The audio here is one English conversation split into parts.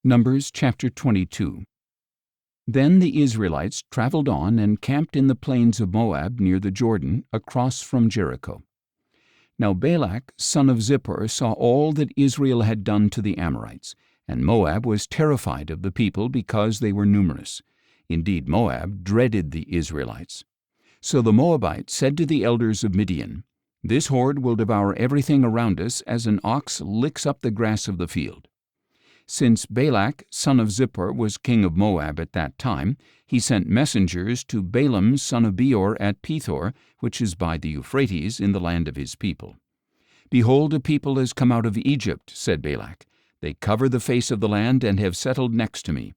Numbers chapter 22. Then the Israelites traveled on and camped in the plains of Moab near the Jordan, across from Jericho. Now Balak, son of Zippor, saw all that Israel had done to the Amorites, and Moab was terrified of the people because they were numerous. Indeed, Moab dreaded the Israelites. So the Moabites said to the elders of Midian, "This horde will devour everything around us as an ox licks up the grass of the field." Since Balak, son of Zippor, was king of Moab at that time, he sent messengers to Balaam, son of Beor, at Pethor, which is by the Euphrates, in the land of his people. "Behold, a people has come out of Egypt," said Balak. "They cover the face of the land and have settled next to me.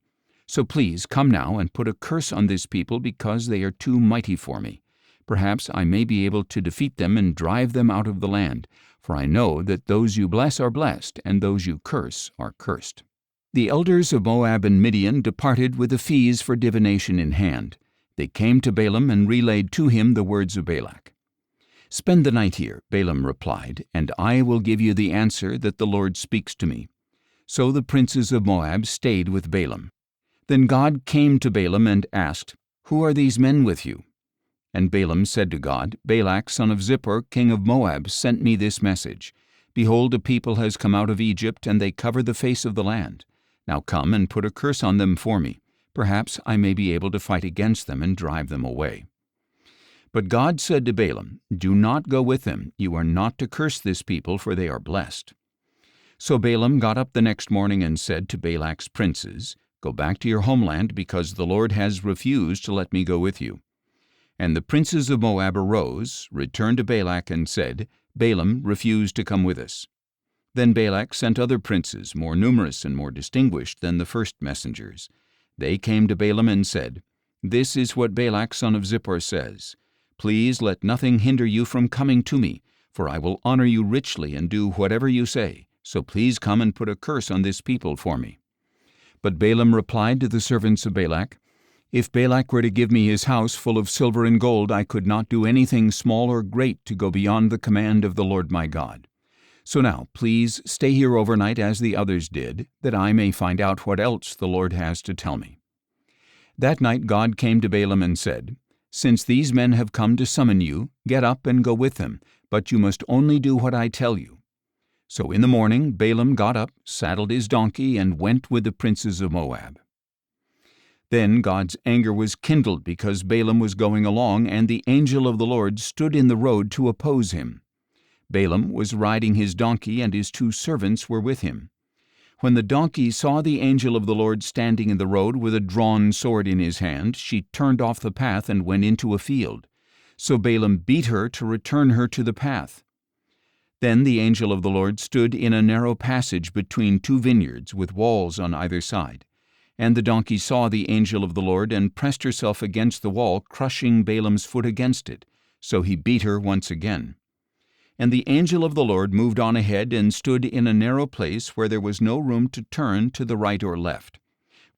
So please come now and put a curse on this people because they are too mighty for me. Perhaps I may be able to defeat them and drive them out of the land, for I know that those you bless are blessed, and those you curse are cursed." The elders of Moab and Midian departed with the fees for divination in hand. They came to Balaam and relayed to him the words of Balak. "Spend the night here," Balaam replied, "and I will give you the answer that the Lord speaks to me." So the princes of Moab stayed with Balaam. Then God came to Balaam and asked, "Who are these men with you?" And Balaam said to God, "Balak, son of Zippor, king of Moab, sent me this message. Behold, a people has come out of Egypt, and they cover the face of the land. Now come and put a curse on them for me. Perhaps I may be able to fight against them and drive them away." But God said to Balaam, "Do not go with them. You are not to curse this people, for they are blessed." So Balaam got up the next morning and said to Balak's princes, "Go back to your homeland, because the Lord has refused to let me go with you." And the princes of Moab arose, returned to Balak, and said, "Balaam refused to come with us." Then Balak sent other princes, more numerous and more distinguished than the first messengers. They came to Balaam and said, "This is what Balak son of Zippor says. Please let nothing hinder you from coming to me, for I will honor you richly and do whatever you say. So please come and put a curse on this people for me." But Balaam replied to the servants of Balak, "If Balak were to give me his house full of silver and gold, I could not do anything small or great to go beyond the command of the Lord my God. So now, please stay here overnight as the others did, that I may find out what else the Lord has to tell me." That night God came to Balaam and said, "Since these men have come to summon you, get up and go with them, but you must only do what I tell you." So in the morning Balaam got up, saddled his donkey, and went with the princes of Moab. Then God's anger was kindled because Balaam was going along, and the angel of the Lord stood in the road to oppose him. Balaam was riding his donkey, and his 2 servants were with him. When the donkey saw the angel of the Lord standing in the road with a drawn sword in his hand, she turned off the path and went into a field. So Balaam beat her to return her to the path. Then the angel of the Lord stood in a narrow passage between 2 vineyards with walls on either side. And the donkey saw the angel of the Lord and pressed herself against the wall, crushing Balaam's foot against it. So he beat her once again. And the angel of the Lord moved on ahead and stood in a narrow place where there was no room to turn to the right or left.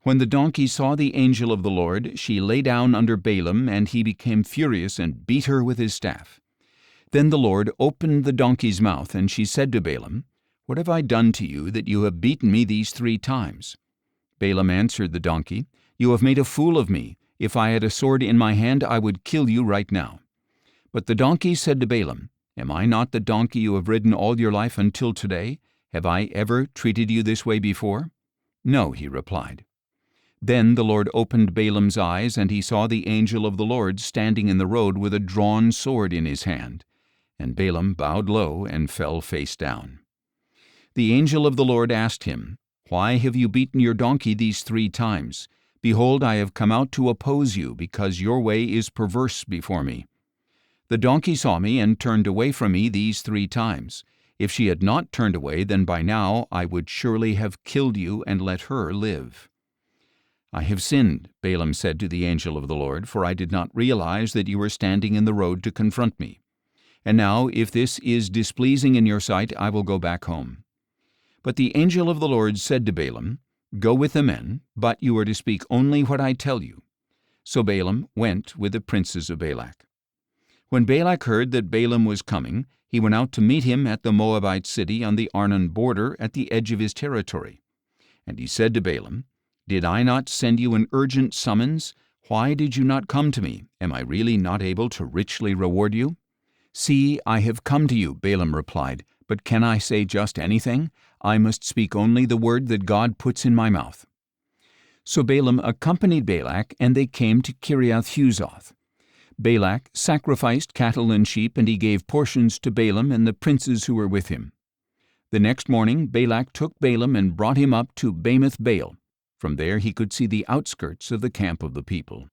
When the donkey saw the angel of the Lord, she lay down under Balaam, and he became furious and beat her with his staff. Then the Lord opened the donkey's mouth, and she said to Balaam, "What have I done to you that you have beaten me these 3 times?" Balaam answered the donkey, "You have made a fool of me. If I had a sword in my hand, I would kill you right now." But the donkey said to Balaam, "Am I not the donkey you have ridden all your life until today? Have I ever treated you this way before?" "No," he replied. Then the Lord opened Balaam's eyes, and he saw the angel of the Lord standing in the road with a drawn sword in his hand. And Balaam bowed low and fell face down. The angel of the Lord asked him, "Why have you beaten your donkey these 3 times? Behold, I have come out to oppose you, because your way is perverse before me. The donkey saw me and turned away from me these 3 times. If she had not turned away, then by now I would surely have killed you and let her live." "I have sinned," Balaam said to the angel of the Lord, "for I did not realize that you were standing in the road to confront me. And now, if this is displeasing in your sight, I will go back home." But the angel of the Lord said to Balaam, "Go with the men, but you are to speak only what I tell you." So Balaam went with the princes of Balak. When Balak heard that Balaam was coming, he went out to meet him at the Moabite city on the Arnon border at the edge of his territory. And he said to Balaam, "Did I not send you an urgent summons? Why did you not come to me? Am I really not able to richly reward you?" "See, I have come to you," Balaam replied, "but can I say just anything? I must speak only the word that God puts in my mouth." So Balaam accompanied Balak, and they came to Kiriath-Huzoth. Balak sacrificed cattle and sheep, and he gave portions to Balaam and the princes who were with him. The next morning Balak took Balaam and brought him up to Bamoth Baal. From there he could see the outskirts of the camp of the people.